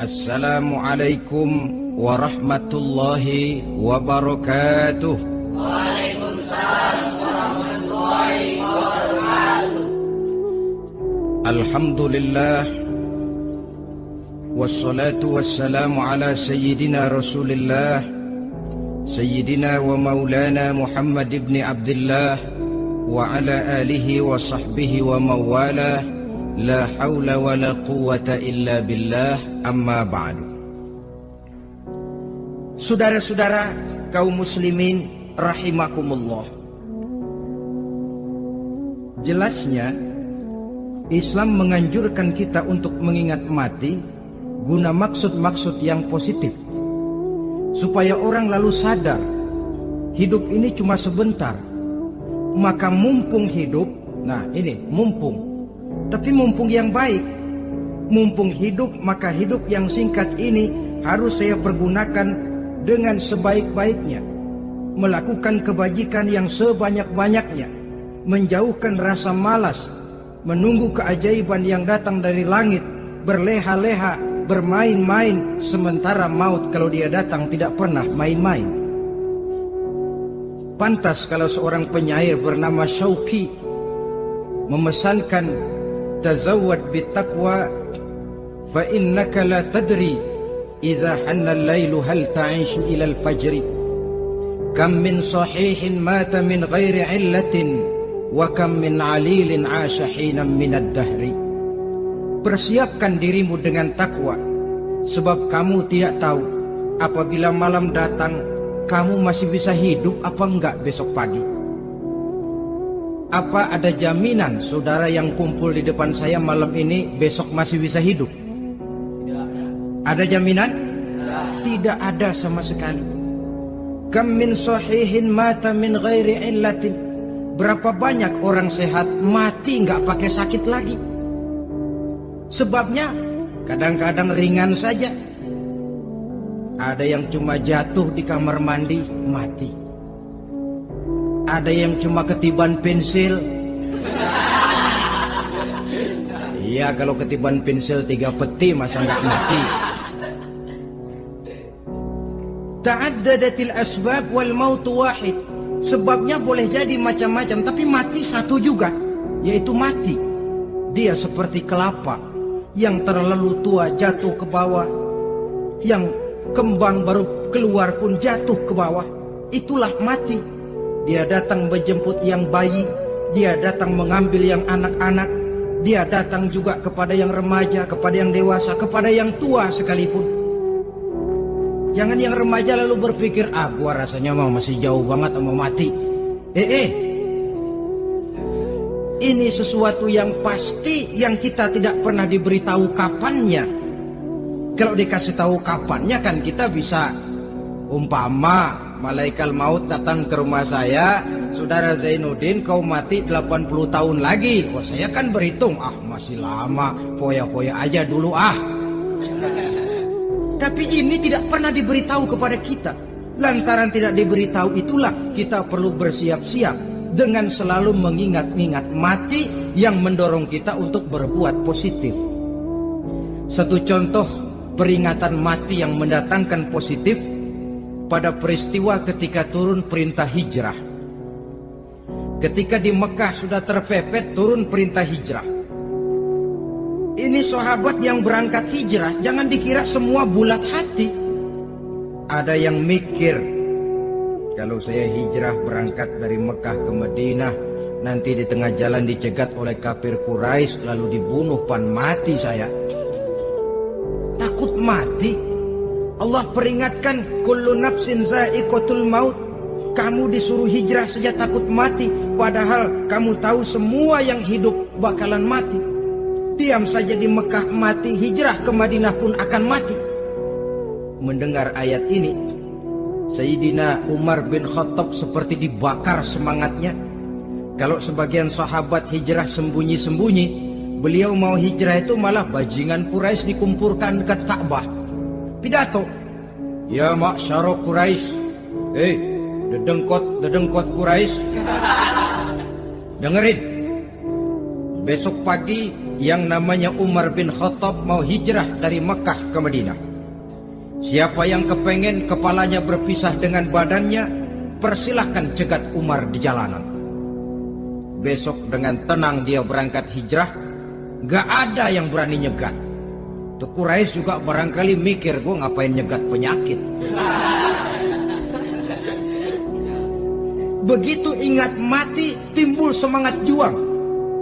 Assalamualaikum warahmatullahi wabarakatuh. Waalaikumsalam warahmatullahi wabarakatuh. Alhamdulillah, wassalatu wassalamu ala sayyidina Rasulillah, sayyidina wa maulana Muhammad ibn Abdullah wa ala alihi wa sahbihi wa mawalah. La hawla wa la quwwata illa billah, amma ba'du. Saudara-saudara kaum muslimin rahimakumullah, jelasnya Islam menganjurkan kita untuk mengingat mati guna maksud-maksud yang positif, supaya orang lalu sadar hidup ini cuma sebentar. Maka mumpung hidup, nah ini mumpung, tapi mumpung yang baik. Mumpung hidup, maka hidup yang singkat ini harus saya pergunakan dengan sebaik-baiknya, melakukan kebajikan yang sebanyak-banyaknya, menjauhkan rasa malas, menunggu keajaiban yang datang dari langit, berleha-leha, bermain-main, sementara maut kalau dia datang tidak pernah main-main. Pantas kalau seorang penyair bernama Syauqi memesankan, tazawwad bittaqwa fa innaka la tadri idza hanna al-lailu hal ta'ishu ila al-fajri, kam min sahihin mata min ghairi illatin wa kam min alilin 'asha hinan min ad-dahri. Persiapkan dirimu dengan takwa, sebab kamu tidak tahu apabila malam datang kamu masih bisa hidup apa enggak besok pagi. Apa ada jaminan saudara yang kumpul di depan saya malam ini besok masih bisa hidup? Tidak. Ada jaminan? Tidak. Tidak ada sama sekali. Kam min sahihin mata min ghairi illatin. Berapa banyak orang sehat mati nggak pakai sakit lagi. Sebabnya kadang-kadang ringan saja. Ada yang cuma jatuh di kamar mandi mati. Ada yang cuma ketiban pensil. Iya, kalau ketiban pensil 3 peti masa nggak mati. Ta'addadatil asbab wal mautu wahid. Sebabnya boleh jadi macam-macam, tapi mati satu juga, yaitu mati. Dia seperti kelapa yang terlalu tua jatuh ke bawah, yang kembang baru keluar pun jatuh ke bawah. Itulah mati. Dia datang menjemput yang bayi, dia datang mengambil yang anak-anak, dia datang juga kepada yang remaja, kepada yang dewasa, kepada yang tua sekalipun. Jangan yang remaja lalu berpikir, gua rasanya masih jauh banget mau mati. Ini sesuatu yang pasti yang kita tidak pernah diberitahu kapannya. Kalau dikasih tahu kapannya kan kita bisa, umpama malaikat maut datang ke rumah saya, saudara Zainuddin kau mati 80 tahun lagi. Wah, saya kan berhitung, masih lama, poya-poya aja dulu . Tapi ini tidak pernah diberitahu kepada kita. Lantaran tidak diberitahu itulah kita perlu bersiap-siap dengan selalu mengingat-ingat mati yang mendorong kita untuk berbuat positif. Satu contoh peringatan mati yang mendatangkan positif pada peristiwa ketika turun perintah hijrah. Ketika di Mekah sudah terpepet turun perintah hijrah. Ini sahabat yang berangkat hijrah, jangan dikira semua bulat hati. Ada yang mikir, kalau saya hijrah berangkat dari Mekah ke Madinah, nanti di tengah jalan dicegat oleh kafir Quraisy lalu dibunuh, mati saya. Takut mati. Allah peringatkan, kullu nafsin za'iqatul maut. Kamu disuruh hijrah saja takut mati, padahal kamu tahu semua yang hidup bakalan mati. Diam saja di Mekah mati, hijrah ke Madinah pun akan mati. Mendengar ayat ini, Sayyidina Umar bin Khattab seperti dibakar semangatnya. Kalau sebagian sahabat hijrah sembunyi-sembunyi, beliau mau hijrah itu malah bajingan Quraisy dikumpulkan dekat Ka'bah. Pidato, ya ma'syara Quraisy, dedengkot Quraisy, dengerin. Besok pagi yang namanya Umar bin Khattab mau hijrah dari Mekah ke Madinah. Siapa yang kepengen kepalanya berpisah dengan badannya, persilahkan cegat Umar di jalanan. Besok dengan tenang dia berangkat hijrah, gak ada yang berani nyegat. Tuh Quraisy juga barangkali mikir, gue ngapain nyegat penyakit. Begitu ingat mati, timbul semangat juang,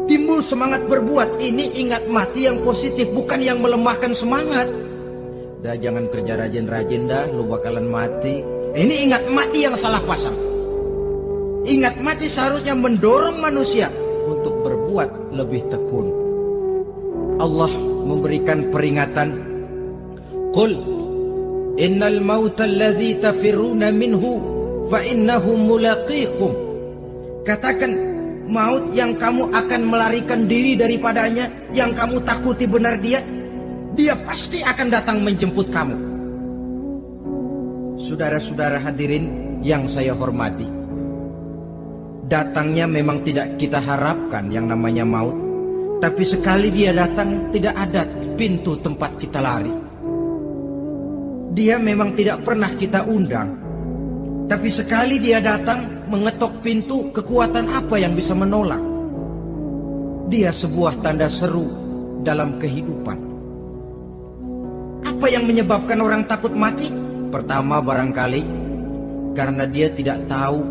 timbul semangat berbuat. Ini ingat mati yang positif, bukan yang melemahkan semangat. Dah jangan kerja rajin-rajin dah, lu bakalan mati. Ini ingat mati yang salah pasang. Ingat mati seharusnya mendorong manusia untuk berbuat lebih tekun. Allah memberikan peringatan, Qul innal mauta alladhi tafirruna minhu fa innahu mulaqikum. Katakan, maut yang kamu akan melarikan diri daripadanya, yang kamu takuti benar dia pasti akan datang menjemput kamu. Saudara-saudara hadirin yang saya hormati, datangnya memang tidak kita harapkan yang namanya maut. Tapi sekali dia datang, tidak ada pintu tempat kita lari. Dia memang tidak pernah kita undang. Tapi sekali dia datang, mengetok pintu, kekuatan apa yang bisa menolak? Dia sebuah tanda seru dalam kehidupan. Apa yang menyebabkan orang takut mati? Pertama barangkali karena dia tidak tahu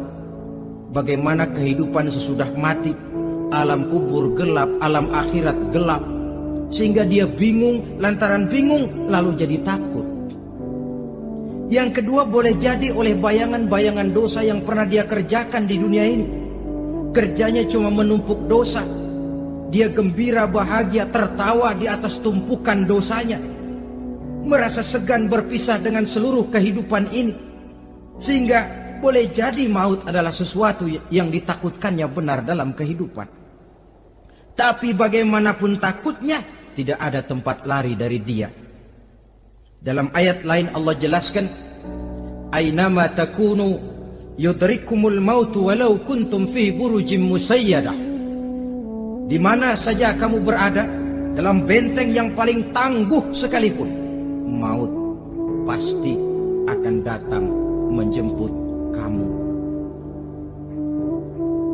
bagaimana kehidupan sesudah mati. Alam kubur gelap, alam akhirat gelap, sehingga dia bingung. Lantaran bingung lalu jadi takut. Yang kedua boleh jadi oleh bayangan-bayangan dosa yang pernah dia kerjakan di dunia ini. Kerjanya cuma menumpuk dosa. Dia gembira, bahagia, tertawa di atas tumpukan dosanya. Merasa segan berpisah dengan seluruh kehidupan ini. Sehingga boleh jadi maut adalah sesuatu yang ditakutkannya benar dalam kehidupan. Tapi bagaimanapun takutnya, tidak ada tempat lari dari dia. Dalam ayat lain Allah jelaskan, Aynama takunu yudrikumul mautu walau kuntum fi burujim musayyadah. Di mana saja kamu berada, dalam benteng yang paling tangguh sekalipun, maut pasti akan datang menjemput kamu.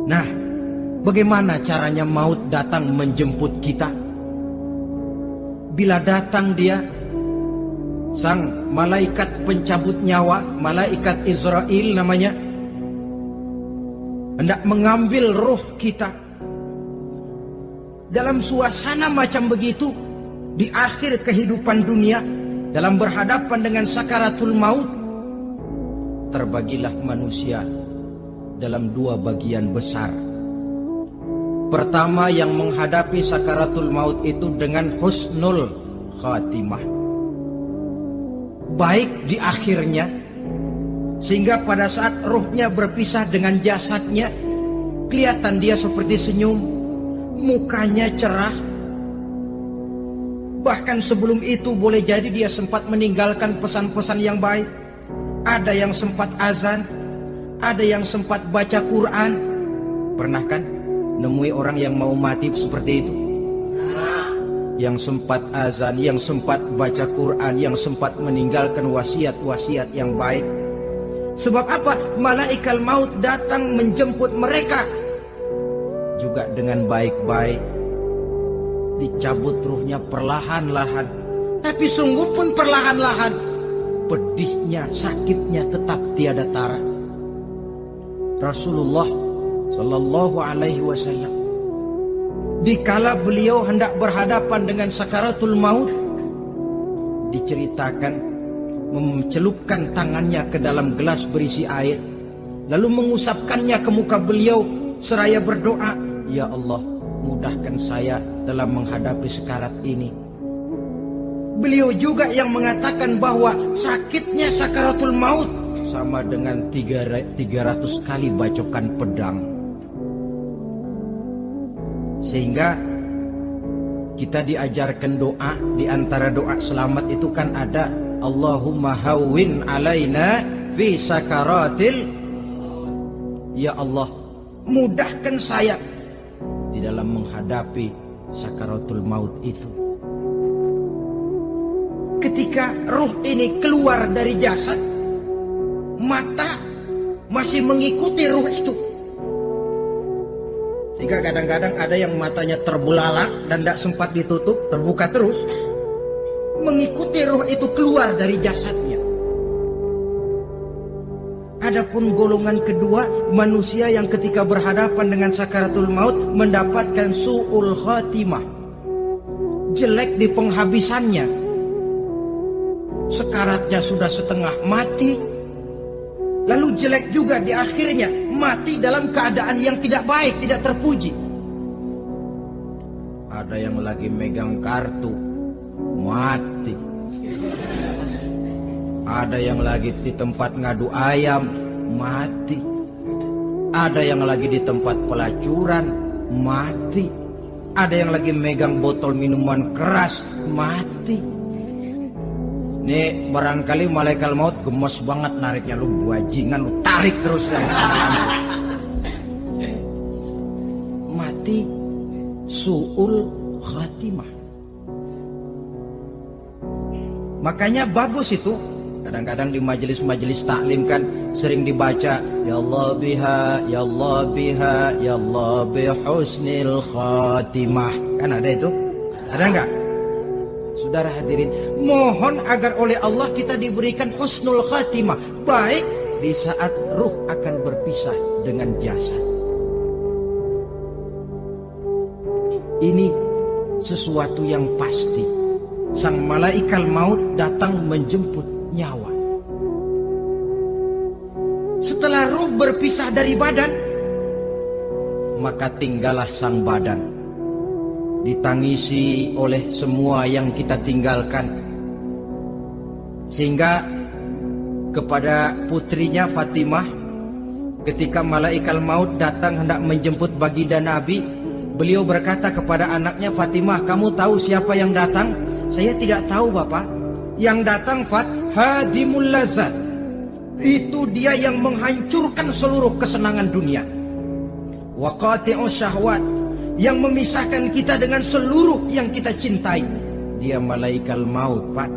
Nah, bagaimana caranya maut datang menjemput kita? Bila datang dia, sang malaikat pencabut nyawa, malaikat Israel namanya, hendak mengambil roh kita. Dalam suasana macam begitu, di akhir kehidupan dunia, dalam berhadapan dengan sakaratul maut, terbagilah manusia dalam dua bagian besar. Pertama, yang menghadapi sakaratul maut itu dengan husnul khatimah, baik di akhirnya, sehingga pada saat rohnya berpisah dengan jasadnya, kelihatan dia seperti senyum, mukanya cerah. Bahkan sebelum itu boleh jadi dia sempat meninggalkan pesan-pesan yang baik. Ada yang sempat azan, ada yang sempat baca Quran. Pernah kan nemui orang yang mau mati seperti itu? Yang sempat azan, yang sempat baca Quran, yang sempat meninggalkan wasiat-wasiat yang baik. Sebab apa? Malaikat maut datang menjemput mereka juga dengan baik-baik. Dicabut ruhnya perlahan-lahan, tapi sungguh pun perlahan-lahan. Pedihnya, sakitnya tetap tiada tara. Rasulullah Sallallahu Alaihi Wasallam, dikala beliau hendak berhadapan dengan sakaratul maut, diceritakan mencelupkan tangannya ke dalam gelas berisi air, lalu mengusapkannya ke muka beliau seraya berdoa, Ya Allah, mudahkan saya dalam menghadapi sekarat ini. Beliau juga yang mengatakan bahwa sakitnya sakaratul maut sama dengan 300 kali bacokan pedang. Sehingga kita diajarkan doa. Di antara doa selamat itu kan ada Allahumma hawwin alaina fi sakaratil. Ya Allah, mudahkan saya di dalam menghadapi sakaratul maut itu. Ketika ruh ini keluar dari jasad, mata masih mengikuti ruh itu. Jika kadang-kadang ada yang matanya terbelalak dan tidak sempat ditutup, terbuka terus, mengikuti ruh itu keluar dari jasadnya. Adapun golongan kedua, manusia yang ketika berhadapan dengan sakaratul maut mendapatkan su'ul khatimah, jelek di penghabisannya. Sekaratnya sudah setengah mati, lalu jelek juga di akhirnya, mati dalam keadaan yang tidak baik, tidak terpuji. Ada yang lagi megang kartu, mati. Ada yang lagi di tempat ngadu ayam, mati. Ada yang lagi di tempat pelacuran, mati. Ada yang lagi megang botol minuman keras, mati. Nih barangkali malaikat maut gemes banget nariknya, lu bajingan, lu tarik terus yang mati su'ul khatimah. Makanya bagus itu. Kadang-kadang di majelis-majelis taklim kan sering dibaca, ya Allah biha, ya Allah biha, ya Allah bihusnil khatimah. Kan ada itu? Ada enggak? Saudara hadirin, mohon agar oleh Allah kita diberikan husnul khatimah, baik di saat ruh akan berpisah dengan jasad. Ini sesuatu yang pasti. Sang malaikat maut datang menjemput nyawa. Setelah ruh berpisah dari badan, maka tinggallah sang badan, ditangisi oleh semua yang kita tinggalkan. Sehingga kepada putrinya Fatimah, ketika malaikat maut datang hendak menjemput baginda Nabi, beliau berkata kepada anaknya, Fatimah, kamu tahu siapa yang datang? Saya tidak tahu, Bapak. Yang datang hadimul lazat, itu dia yang menghancurkan seluruh kesenangan dunia. Wa qati'us syahwat, yang memisahkan kita dengan seluruh yang kita cintai. Dia malaikat maut, Pak.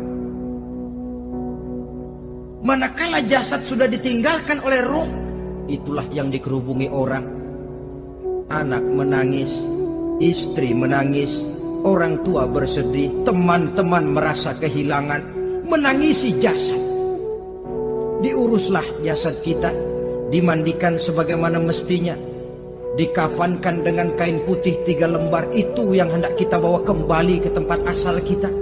Manakala jasad sudah ditinggalkan oleh ruh, itulah yang dikerubungi orang. Anak menangis, istri menangis, orang tua bersedih, teman-teman merasa kehilangan, menangisi jasad. Diuruslah jasad kita, dimandikan sebagaimana mestinya, dikafankan dengan kain putih 3 lembar, itu yang hendak kita bawa kembali ke tempat asal kita.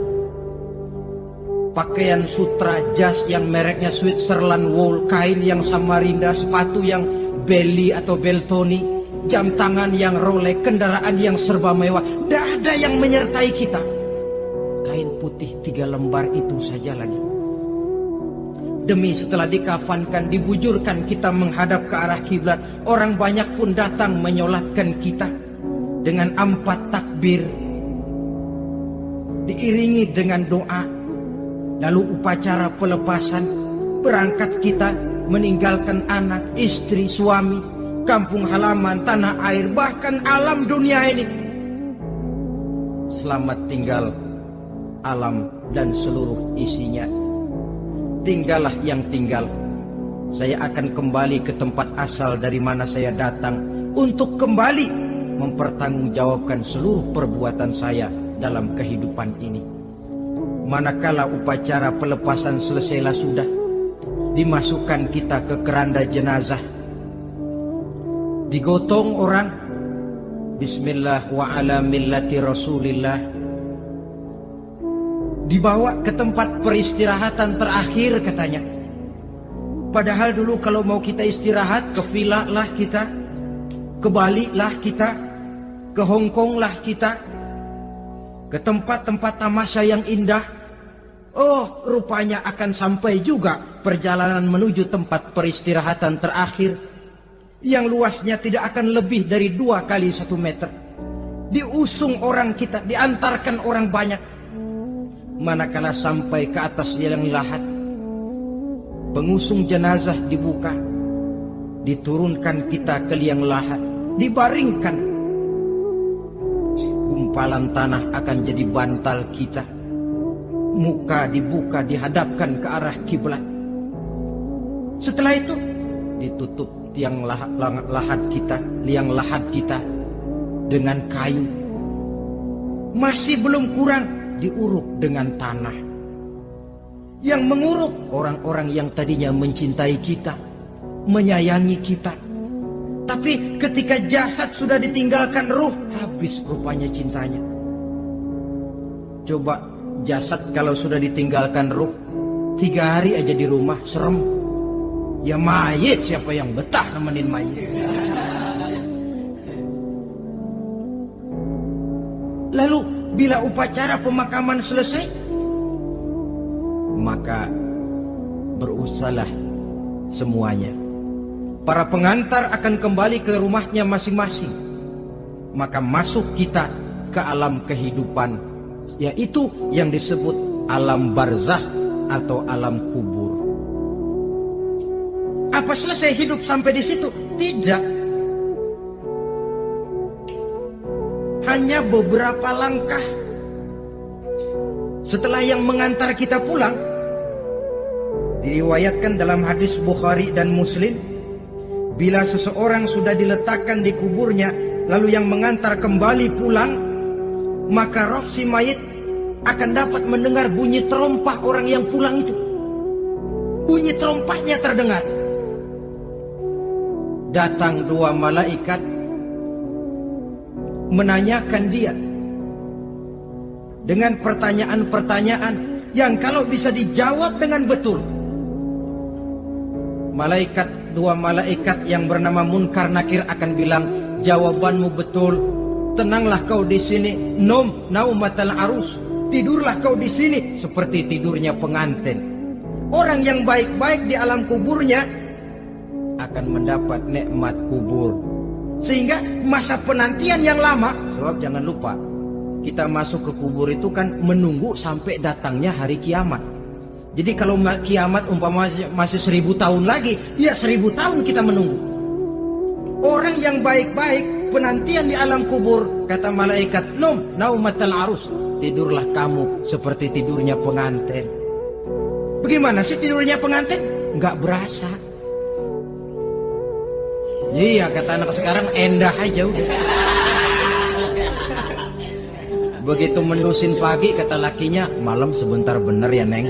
Pakaian sutra, jas yang mereknya Switzerland wool, kain yang Samarinda, sepatu yang Belly atau Beltoni, jam tangan yang Rolex, kendaraan yang serba mewah, tidak ada yang menyertai kita. Kain putih 3 lembar itu saja lagi. Demi setelah dikafankan, dibujurkan kita menghadap ke arah kiblat, orang banyak pun datang menyolatkan kita dengan 4 takbir, diiringi dengan doa. Lalu upacara pelepasan, berangkat kita meninggalkan anak, istri, suami, kampung halaman, tanah air, bahkan alam dunia ini. Selamat tinggal alam dan seluruh isinya. Tinggallah yang tinggal. Saya akan kembali ke tempat asal dari mana saya datang, untuk kembali mempertanggungjawabkan seluruh perbuatan saya dalam kehidupan ini. Manakala upacara pelepasan selesailah sudah, dimasukkan kita ke keranda jenazah, digotong orang, bismillah wa ala millati rasulillah, dibawa ke tempat peristirahatan terakhir katanya. Padahal dulu kalau mau kita istirahat, ke villa lah kita, ke Bali lah kita, ke Hong Kong lah kita, ke tempat-tempat tamasya yang indah. Oh, rupanya akan sampai juga perjalanan menuju tempat peristirahatan terakhir, yang luasnya tidak akan lebih dari 2 kali 1 meter. Diusung orang kita, diantarkan orang banyak. Manakala sampai ke atas liang lahat, pengusung jenazah dibuka, diturunkan kita ke liang lahat, dibaringkan. Hampalan tanah akan jadi bantal kita. Muka dibuka dihadapkan ke arah kiblat. Setelah itu ditutup liang lahat kita dengan kayu. Masih belum kurang diuruk dengan tanah. Yang menguruk orang-orang yang tadinya mencintai kita, menyayangi kita. Tapi ketika jasad sudah ditinggalkan ruh, habis rupanya cintanya. Coba jasad kalau sudah ditinggalkan ruh, 3 hari aja di rumah serem. Ya mayit, siapa yang betah nemenin mayit? Lalu bila upacara pemakaman selesai, maka berusahalah semuanya. Para pengantar akan kembali ke rumahnya masing-masing. Maka masuk kita ke alam kehidupan, yaitu yang disebut alam barzah atau alam kubur. Apa selesai hidup sampai di situ? Tidak. Hanya beberapa langkah. Setelah yang mengantar kita pulang, diriwayatkan dalam hadis Bukhari dan Muslim, bila seseorang sudah diletakkan di kuburnya, lalu yang mengantar kembali pulang, maka roh si mayit akan dapat mendengar bunyi terompah orang yang pulang itu. Bunyi terompahnya terdengar. Datang 2 malaikat menanyakan dia dengan pertanyaan-pertanyaan yang kalau bisa dijawab dengan betul. 2 malaikat yang bernama Munkar Nakir akan bilang, jawabanmu betul. Tenanglah kau di sini, naumatal arus. Tidurlah kau di sini seperti tidurnya pengantin. Orang yang baik-baik di alam kuburnya akan mendapat nikmat kubur. Sehingga masa penantian yang lama, sebab jangan lupa, kita masuk ke kubur itu kan menunggu sampai datangnya hari kiamat. Jadi kalau kiamat umpama masih 1000 tahun lagi, ya 1000 tahun kita menunggu. Orang yang baik-baik penantian di alam kubur, kata malaikat, naumatal arus. Tidurlah kamu seperti tidurnya pengantin. Bagaimana sih tidurnya pengantin? Nggak berasa. Iya, kata anak sekarang, endah aja udah. Begitu mendusin pagi, kata lakinya, malam sebentar bener ya Neng.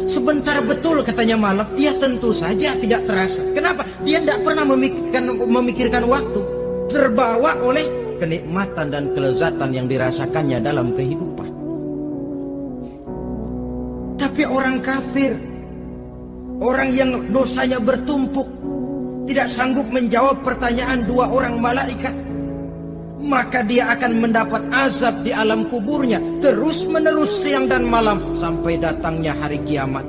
Sebentar betul katanya malam. Iya tentu saja tidak terasa. Kenapa? Dia tidak pernah memikirkan waktu. Terbawa oleh kenikmatan dan kelezatan yang dirasakannya dalam kehidupan. Tapi orang kafir, orang yang dosanya bertumpuk, tidak sanggup menjawab pertanyaan 2 orang malaikat, maka dia akan mendapat azab di alam kuburnya terus menerus siang dan malam sampai datangnya hari kiamat.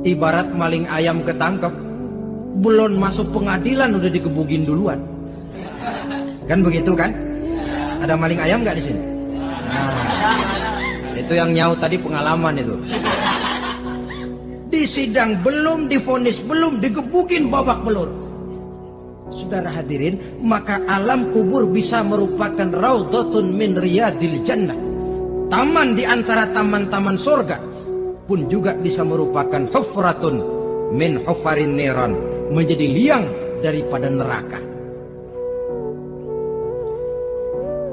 Ibarat maling ayam ketangkep, belum masuk pengadilan udah digebugin duluan. Kan begitu kan? Ada maling ayam nggak di sini? Nah, itu yang nyaut tadi pengalaman itu. Di sidang belum, divonis belum, digebukin babak belur. Saudara hadirin, maka alam kubur bisa merupakan raudhatun min riyadil jannah. Taman di antara taman-taman surga, pun juga bisa merupakan hufratun min hufarin niran, menjadi liang daripada neraka.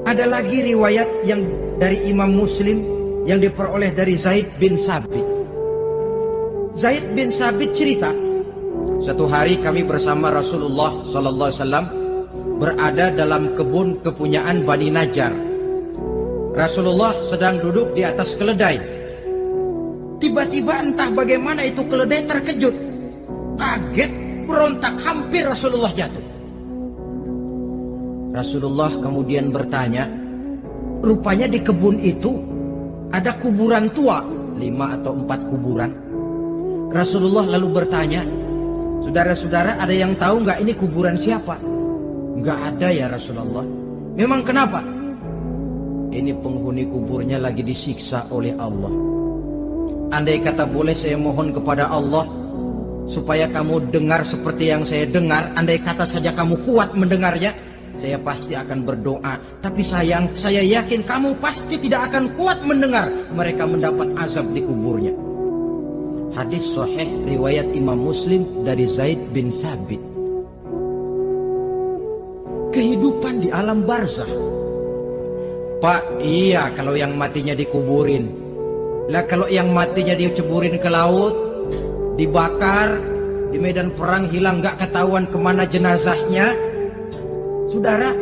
Ada lagi riwayat yang dari Imam Muslim yang diperoleh dari Zaid bin Sabit. Zaid bin Sabit cerita, satu hari kami bersama Rasulullah SAW berada dalam kebun kepunyaan Bani Najjar. Rasulullah sedang duduk di atas keledai. Tiba-tiba entah bagaimana itu keledai terkejut, kaget, berontak, hampir Rasulullah jatuh. Rasulullah kemudian bertanya, rupanya di kebun itu ada kuburan tua, 5 atau 4 kuburan. Rasulullah lalu bertanya, saudara-saudara ada yang tahu nggak ini kuburan siapa? Nggak ada ya Rasulullah. Memang kenapa? Ini penghuni kuburnya lagi disiksa oleh Allah. Andai kata boleh saya mohon kepada Allah supaya kamu dengar seperti yang saya dengar. Andai kata saja kamu kuat mendengarnya, saya pasti akan berdoa. Tapi sayang, saya yakin kamu pasti tidak akan kuat mendengar mereka mendapat azab di kuburnya. Hadis sahih riwayat Imam Muslim dari Zaid bin Sabit. Kehidupan di alam barzah. Pak, iya kalau yang matinya dikuburin. Lah kalau yang matinya diceburin ke laut, dibakar, di medan perang hilang gak ketahuan kemana jenazahnya. Saudara,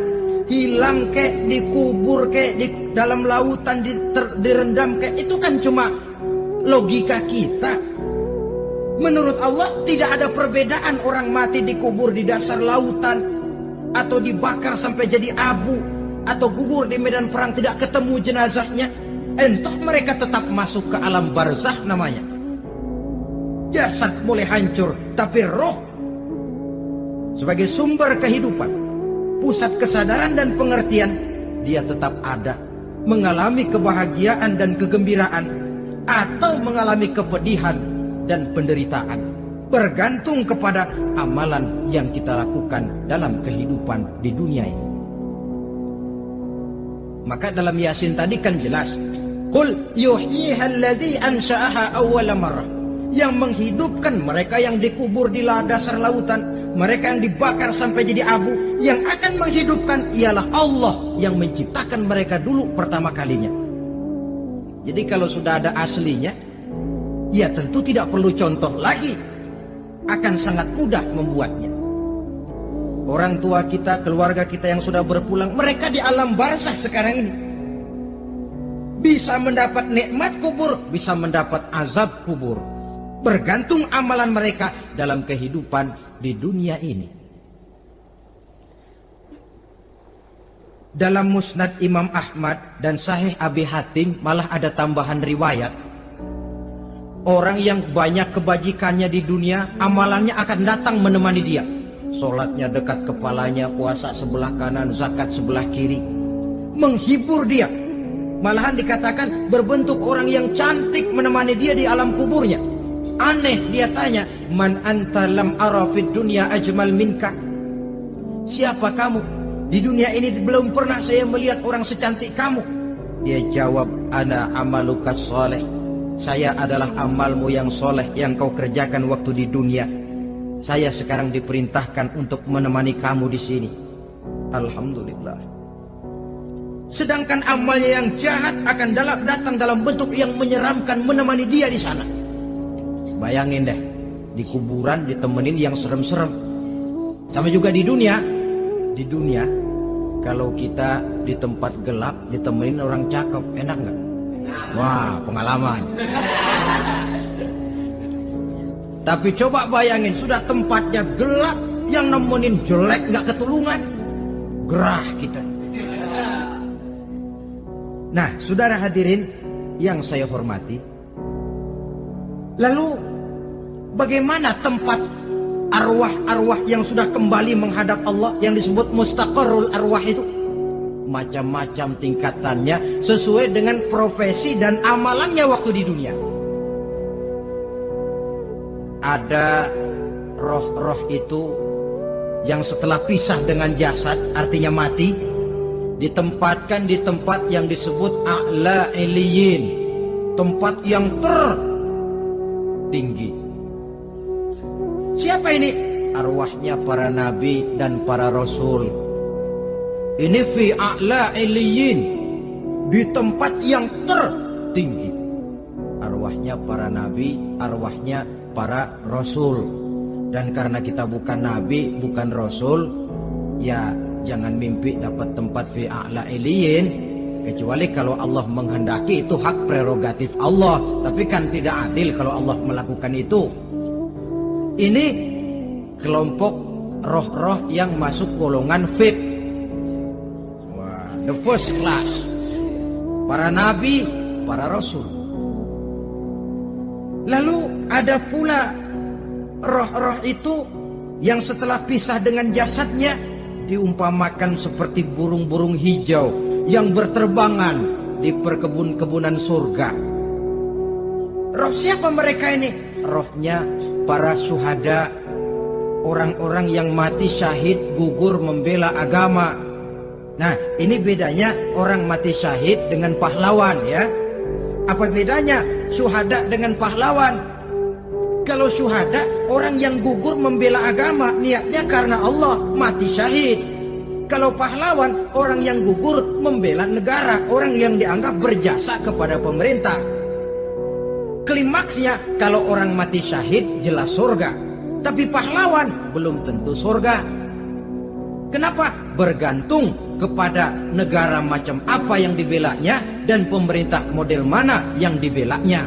hilang kek, dikubur kek, di dalam lautan direndam kek, itu kan cuma logika kita. Menurut Allah tidak ada perbedaan orang mati dikubur di dasar lautan, atau dibakar sampai jadi abu, atau gugur di medan perang tidak ketemu jenazahnya. Entah mereka tetap masuk ke alam barzah namanya. Jasad boleh hancur, tapi roh sebagai sumber kehidupan, pusat kesadaran dan pengertian, dia tetap ada, mengalami kebahagiaan dan kegembiraan, atau mengalami kepedihan dan penderitaan, bergantung kepada amalan yang kita lakukan dalam kehidupan di dunia ini. Maka dalam Yasin tadi kan jelas, qul yuhyiha alladzi ansha'aha awwala marrah, yang menghidupkan mereka yang dikubur di dasar lautan, mereka yang dibakar sampai jadi abu, yang akan menghidupkan ialah Allah yang menciptakan mereka dulu pertama kalinya. Jadi kalau sudah ada aslinya, ya tentu tidak perlu contoh lagi, akan sangat mudah membuatnya. Orang tua kita, keluarga kita yang sudah berpulang, mereka di alam barzah sekarang ini bisa mendapat nikmat kubur, bisa mendapat azab kubur, bergantung amalan mereka dalam kehidupan di dunia ini. Dalam Musnad Imam Ahmad dan Sahih Abi Hatim malah ada tambahan riwayat. Orang yang banyak kebajikannya di dunia, amalannya akan datang menemani dia. Sholatnya dekat kepalanya, puasa sebelah kanan, zakat sebelah kiri, menghibur dia. Malahan dikatakan berbentuk orang yang cantik menemani dia di alam kuburnya. Aneh, dia tanya, man anta lam ara fid dunya ajmal minka. Siapa kamu? Di dunia ini belum pernah saya melihat orang secantik kamu. Dia jawab, ana amaluka soleh. Saya adalah amalmu yang soleh yang kau kerjakan waktu di dunia. Saya sekarang diperintahkan untuk menemani kamu di sini. Alhamdulillah. Sedangkan amalnya yang jahat akan datang dalam bentuk yang menyeramkan menemani dia di sana. Bayangin deh, di kuburan ditemenin yang serem-serem. Sama juga di dunia. Di dunia, kalau kita di tempat gelap ditemenin orang cakep, enak nggak? Wah, pengalaman. Tapi coba bayangin, sudah tempatnya gelap, yang nemenin jelek nggak ketulungan, gerah kita. Nah, saudara hadirin yang saya hormati, lalu bagaimana tempat arwah-arwah yang sudah kembali menghadap Allah yang disebut mustaqarrul arwah itu? Macam-macam tingkatannya sesuai dengan profesi dan amalannya waktu di dunia. Ada roh-roh itu yang setelah pisah dengan jasad, artinya mati, ditempatkan di tempat yang disebut a'la iliyin, tempat yang tertinggi. Siapa ini? Arwahnya para nabi dan para rasul. Ini fi a'la iliyin, di tempat yang tertinggi. Arwahnya para nabi, arwahnya para rasul. Dan karena kita bukan nabi, bukan rasul, ya jangan mimpi dapat tempat fi a'la iliyin, kecuali kalau Allah menghendaki. Itu hak prerogatif Allah, tapi kan tidak adil kalau Allah melakukan itu. Ini kelompok roh-roh yang masuk golongan VIP. Wah, the first class. Para nabi, para rasul. Lalu ada pula roh-roh itu yang setelah pisah dengan jasadnya diumpamakan seperti burung-burung hijau yang berterbangan di perkebun-kebunan surga. Roh siapa mereka ini? Rohnya para syuhada, orang-orang yang mati syahid gugur membela agama. Nah, ini bedanya orang mati syahid dengan pahlawan ya. Apa bedanya syuhada dengan pahlawan? Kalau syuhada, orang yang gugur membela agama, niatnya karena Allah, mati syahid. Kalau pahlawan, orang yang gugur membela negara, orang yang dianggap berjasa kepada pemerintah. Klimaksnya, kalau orang mati syahid jelas surga, tapi pahlawan belum tentu surga. Kenapa? Bergantung kepada negara macam apa yang dibelanya dan pemerintah model mana yang dibelanya.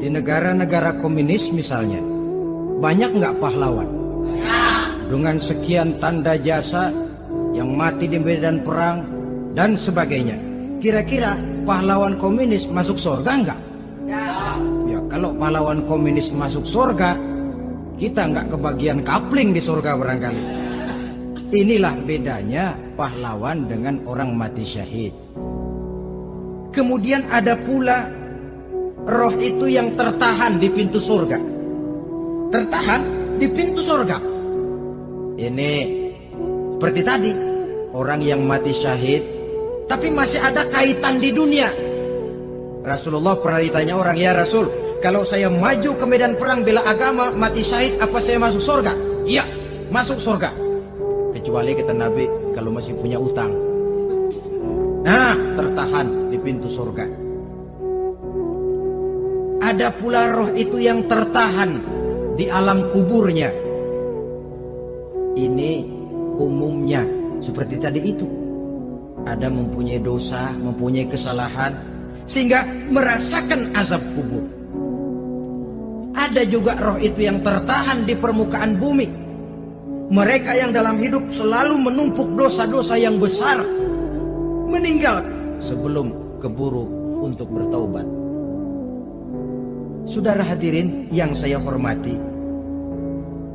Di negara-negara komunis misalnya, banyak nggak pahlawan? Dengan sekian tanda jasa yang mati di medan perang dan sebagainya. Kira-kira pahlawan komunis masuk surga nggak? Ya, kalau pahlawan komunis masuk surga, kita nggak kebagian kapling di surga barangkali. Inilah bedanya pahlawan dengan orang mati syahid. Kemudian ada pula roh itu yang tertahan di pintu surga. Tertahan di pintu surga. Ini seperti tadi, orang yang mati syahid tapi masih ada kaitan di dunia. Rasulullah pernah ditanya orang, ya Rasul, kalau saya maju ke medan perang bela agama, mati syahid, apa saya masuk surga? Iya, masuk surga. Kecuali kata Nabi, kalau masih punya utang. Nah, tertahan di pintu surga. Ada pula roh itu yang tertahan di alam kuburnya. Ini umumnya seperti tadi itu. Ada mempunyai dosa, mempunyai kesalahan, sehingga merasakan azab kubur. Ada juga roh itu yang tertahan di permukaan bumi. Mereka yang dalam hidup selalu menumpuk dosa-dosa yang besar, meninggal sebelum keburu untuk bertaubat. Saudara hadirin yang saya hormati,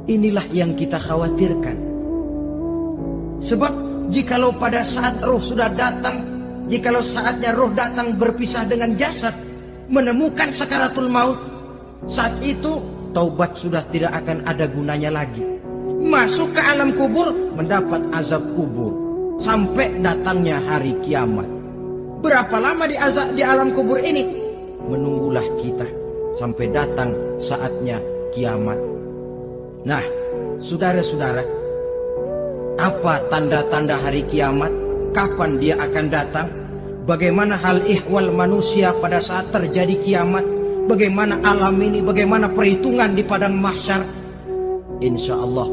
inilah yang kita khawatirkan. Sebab jikalau pada saat roh sudah datang, jikalau saatnya roh datang berpisah dengan jasad, menemukan sakaratul maut, saat itu taubat sudah tidak akan ada gunanya lagi. Masuk ke alam kubur, mendapat azab kubur sampai datangnya hari kiamat. Berapa lama di alam kubur ini? Menunggulah kita sampai datang saatnya kiamat. Nah, saudara-saudara, apa tanda-tanda hari kiamat? Kapan dia akan datang? Bagaimana hal ihwal manusia pada saat terjadi kiamat? Bagaimana alam ini? Bagaimana perhitungan di padang mahsyar? Insya Allah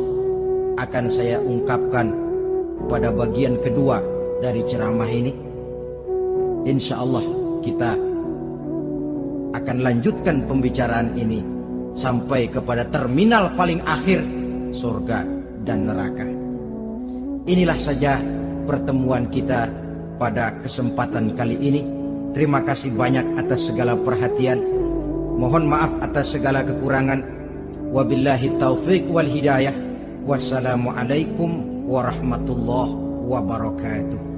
akan saya ungkapkan pada bagian kedua dari ceramah ini. Insya Allah kita akan lanjutkan pembicaraan ini sampai kepada terminal paling akhir, surga dan neraka. Inilah saja pertemuan kita pada kesempatan kali ini. Terima kasih banyak atas segala perhatian. Mohon maaf atas segala kekurangan. Wabillahi taufiq wal hidayah. Wassalamualaikum warahmatullahi wabarakatuh.